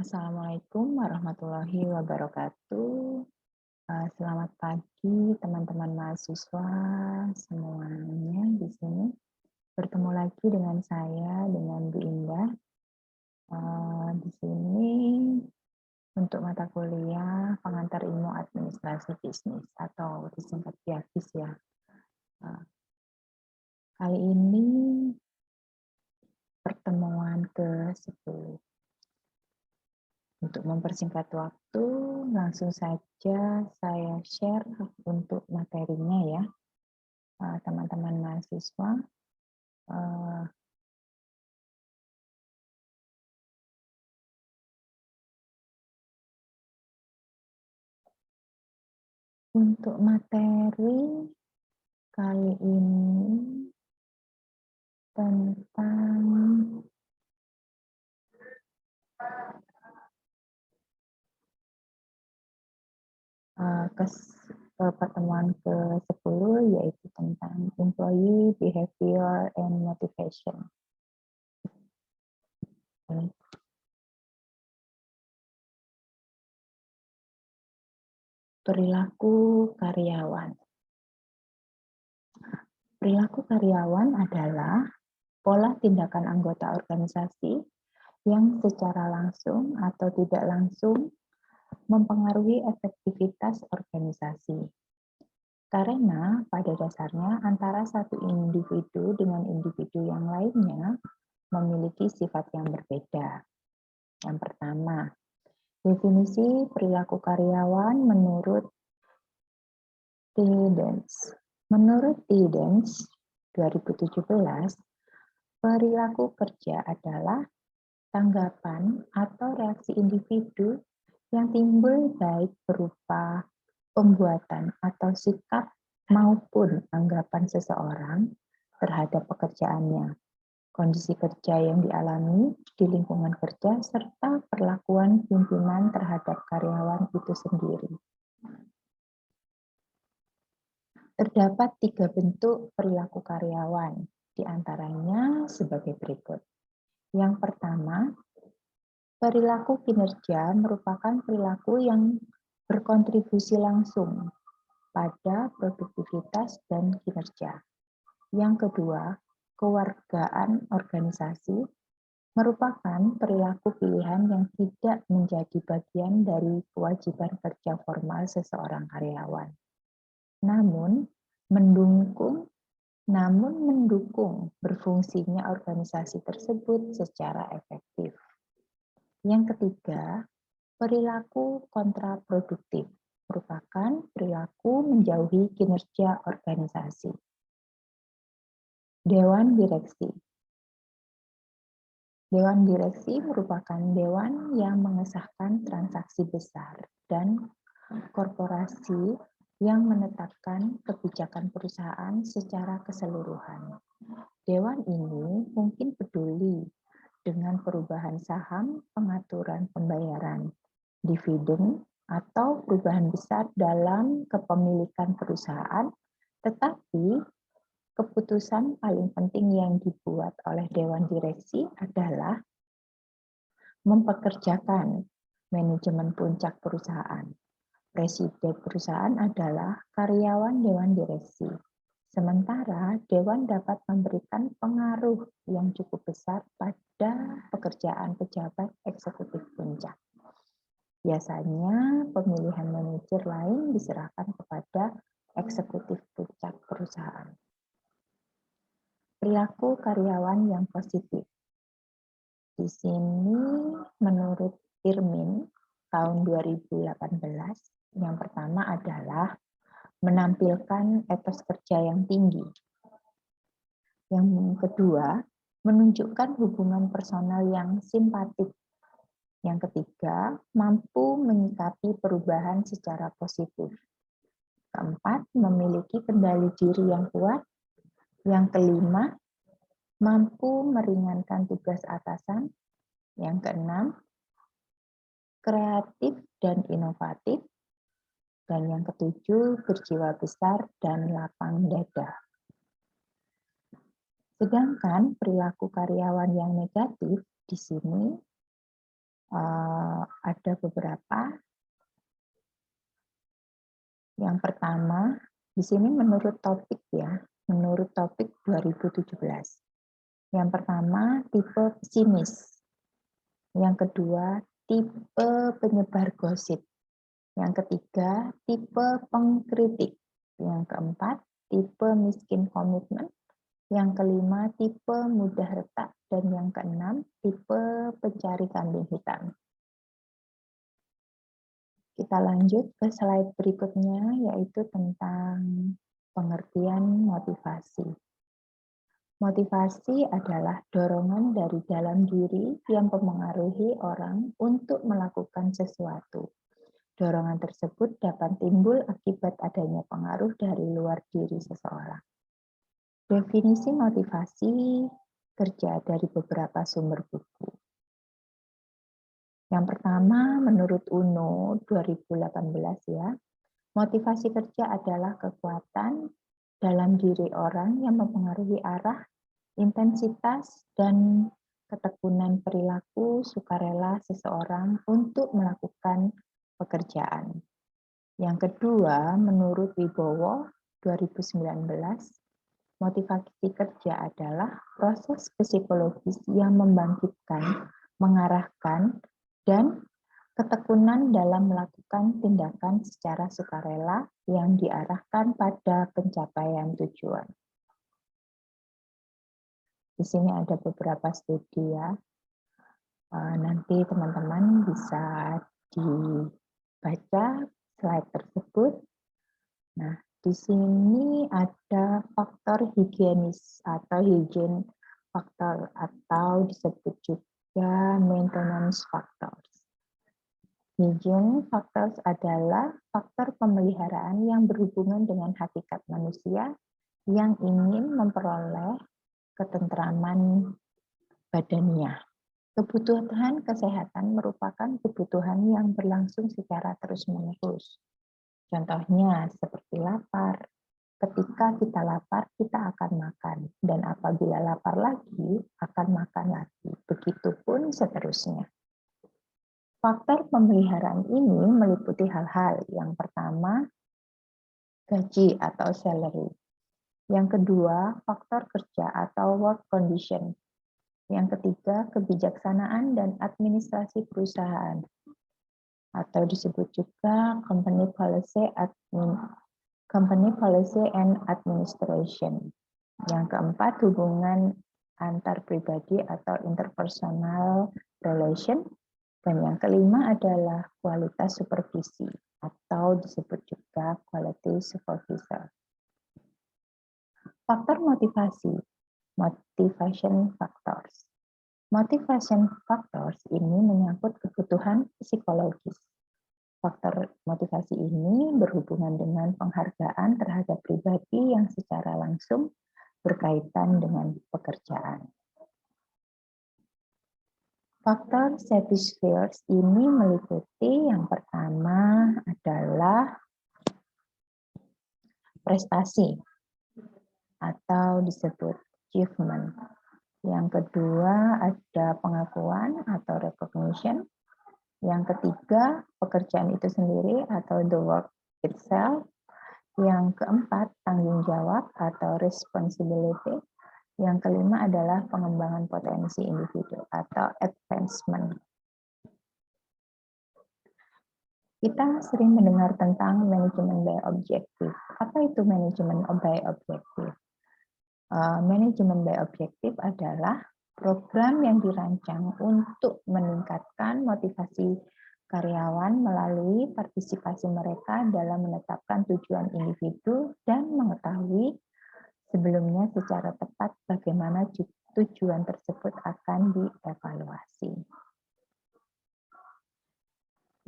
Assalamualaikum warahmatullahi wabarakatuh. Selamat pagi teman-teman mahasiswa semuanya di sini. Bertemu lagi dengan saya, dengan Bu Indah. Di sini untuk mata kuliah pengantar ilmu administrasi bisnis atau disingkat PIABIS ya. Kali ini pertemuan ke-10. Untuk mempersingkat waktu, langsung saja saya share untuk materinya ya, teman-teman mahasiswa. Untuk materi kali ini tentang pertemuan ke-10 yaitu tentang employee behavior and motivation. Perilaku karyawan. Perilaku karyawan adalah pola tindakan anggota organisasi yang secara langsung atau tidak langsung mempengaruhi efektivitas organisasi. Karena pada dasarnya antara satu individu dengan individu yang lainnya memiliki sifat yang berbeda. Yang pertama, definisi perilaku karyawan menurut Tidens. Menurut Tidens 2017, perilaku kerja adalah tanggapan atau reaksi individu yang timbul baik berupa pembuatan atau sikap maupun anggapan seseorang terhadap pekerjaannya, kondisi kerja yang dialami di lingkungan kerja, serta perlakuan pimpinan terhadap karyawan itu sendiri. Terdapat 3 bentuk perilaku karyawan, di antaranya sebagai berikut. Yang pertama, perilaku kinerja merupakan perilaku yang berkontribusi langsung pada produktivitas dan kinerja. Yang kedua, kewargaan organisasi merupakan perilaku pilihan yang tidak menjadi bagian dari kewajiban kerja formal seseorang karyawan. Namun mendukung berfungsinya organisasi tersebut secara efektif. Yang ketiga, perilaku kontraproduktif merupakan perilaku menjauhi kinerja organisasi. Dewan Direksi. Dewan Direksi merupakan dewan yang mengesahkan transaksi besar dan korporasi yang menetapkan kebijakan perusahaan secara keseluruhan. Dewan ini mungkin peduli dengan perubahan saham, pengaturan pembayaran dividen, atau perubahan besar dalam kepemilikan perusahaan, tetapi keputusan paling penting yang dibuat oleh Dewan Direksi adalah mempekerjakan manajemen puncak perusahaan. Presiden perusahaan adalah karyawan Dewan Direksi. Sementara Dewan dapat memberikan pengaruh yang cukup besar pada pekerjaan pejabat eksekutif puncak. Biasanya pemilihan manajer lain diserahkan kepada eksekutif puncak perusahaan. Perilaku karyawan yang positif. Di sini menurut Irmin tahun 2018, yang pertama adalah menampilkan etos kerja yang tinggi. Yang kedua, menunjukkan hubungan personal yang simpatik. Yang ketiga, mampu menyikapi perubahan secara positif. Keempat, memiliki kendali diri yang kuat. Yang kelima, mampu meringankan tugas atasan. Yang keenam, kreatif dan inovatif. Dan yang ketujuh, berjiwa besar dan lapang dada. Sedangkan perilaku karyawan yang negatif di sini Ada beberapa. Yang pertama, di sini menurut topik ya, menurut topik 2017. Yang pertama, tipe pesimis. Yang kedua, tipe penyebar gosip. Yang ketiga, tipe pengkritik. Yang keempat, tipe miskin komitmen. Yang kelima, tipe mudah retak. Dan yang keenam, tipe pencari kambing hitam. Kita lanjut ke slide berikutnya, yaitu tentang pengertian motivasi. Motivasi adalah dorongan dari dalam diri yang mempengaruhi orang untuk melakukan sesuatu. Dorongan tersebut dapat timbul akibat adanya pengaruh dari luar diri seseorang. Definisi motivasi kerja dari beberapa sumber buku. Yang pertama, menurut UNO 2018 ya, motivasi kerja adalah kekuatan dalam diri orang yang mempengaruhi arah, intensitas, dan ketekunan perilaku sukarela seseorang untuk melakukan pekerjaan. Yang kedua, menurut Wibowo 2019, motivasi kerja adalah proses psikologis yang membangkitkan, mengarahkan, dan ketekunan dalam melakukan tindakan secara sukarela yang diarahkan pada pencapaian tujuan. Di sini ada beberapa studi ya. Nanti teman-teman bisa dibaca slide tersebut. Nah, di sini ada faktor higienis atau hygiene faktor atau disebut juga maintenance factors. Hygiene factors adalah faktor pemeliharaan yang berhubungan dengan hakikat manusia yang ingin memperoleh ketentraman badannya. Kebutuhan kesehatan merupakan kebutuhan yang berlangsung secara terus-menerus. Contohnya seperti lapar. Ketika kita lapar, kita akan makan. Dan apabila lapar lagi, akan makan lagi. Begitupun seterusnya. Faktor pemeliharaan ini meliputi hal-hal. Yang pertama, gaji atau salary. Yang kedua, faktor kerja atau work condition. Yang ketiga, kebijaksanaan dan administrasi perusahaan. Atau disebut juga company policy and administration. Yang keempat, hubungan antar pribadi atau interpersonal relation. Dan yang kelima adalah kualitas supervisi atau disebut juga quality supervisor. Faktor motivasi, motivation factors. Motivation factors ini menyangkut kebutuhan psikologis. Faktor motivasi ini berhubungan dengan penghargaan terhadap pribadi yang secara langsung berkaitan dengan pekerjaan. Faktor satisfiers ini meliputi yang pertama adalah prestasi atau disebut achievement. Yang kedua ada pengakuan atau recognition. Yang ketiga pekerjaan itu sendiri atau the work itself. Yang keempat tanggung jawab atau responsibility. Yang kelima adalah pengembangan potensi individu atau advancement. Kita sering mendengar tentang manajemen by objective. Apa itu manajemen by objective? Manajemen by objective adalah program yang dirancang untuk meningkatkan motivasi karyawan melalui partisipasi mereka dalam menetapkan tujuan individu dan mengetahui sebelumnya secara tepat bagaimana tujuan tersebut akan dievaluasi.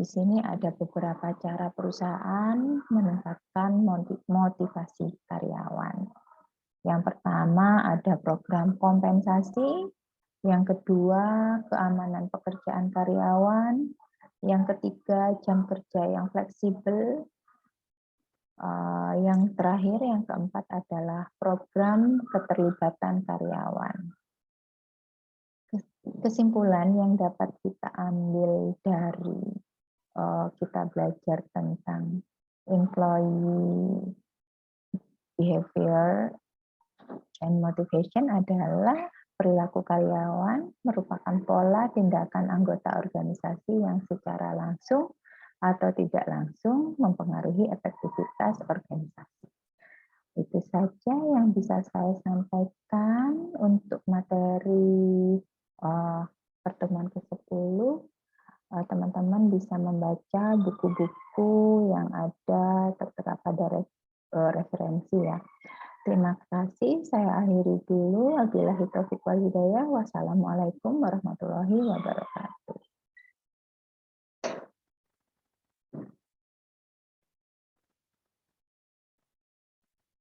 Di sini ada beberapa cara perusahaan meningkatkan motivasi karyawan. Yang pertama ada program kompensasi, yang kedua keamanan pekerjaan karyawan, yang ketiga jam kerja yang fleksibel, yang terakhir, yang keempat adalah program keterlibatan karyawan. kesimpulan yang dapat kita ambil dari kita belajar tentang employee behavior and motivation adalah perilaku karyawan merupakan pola tindakan anggota organisasi yang secara langsung atau tidak langsung mempengaruhi efektivitas organisasi. Itu saja yang bisa saya sampaikan untuk materi pertemuan ke-10. Teman-teman bisa membaca buku-buku yang ada tertera pada referensi ya. Terima kasih, saya akhiri dulu. Wabillahi taufiq wal hidayah. Wassalamualaikum warahmatullahi wabarakatuh.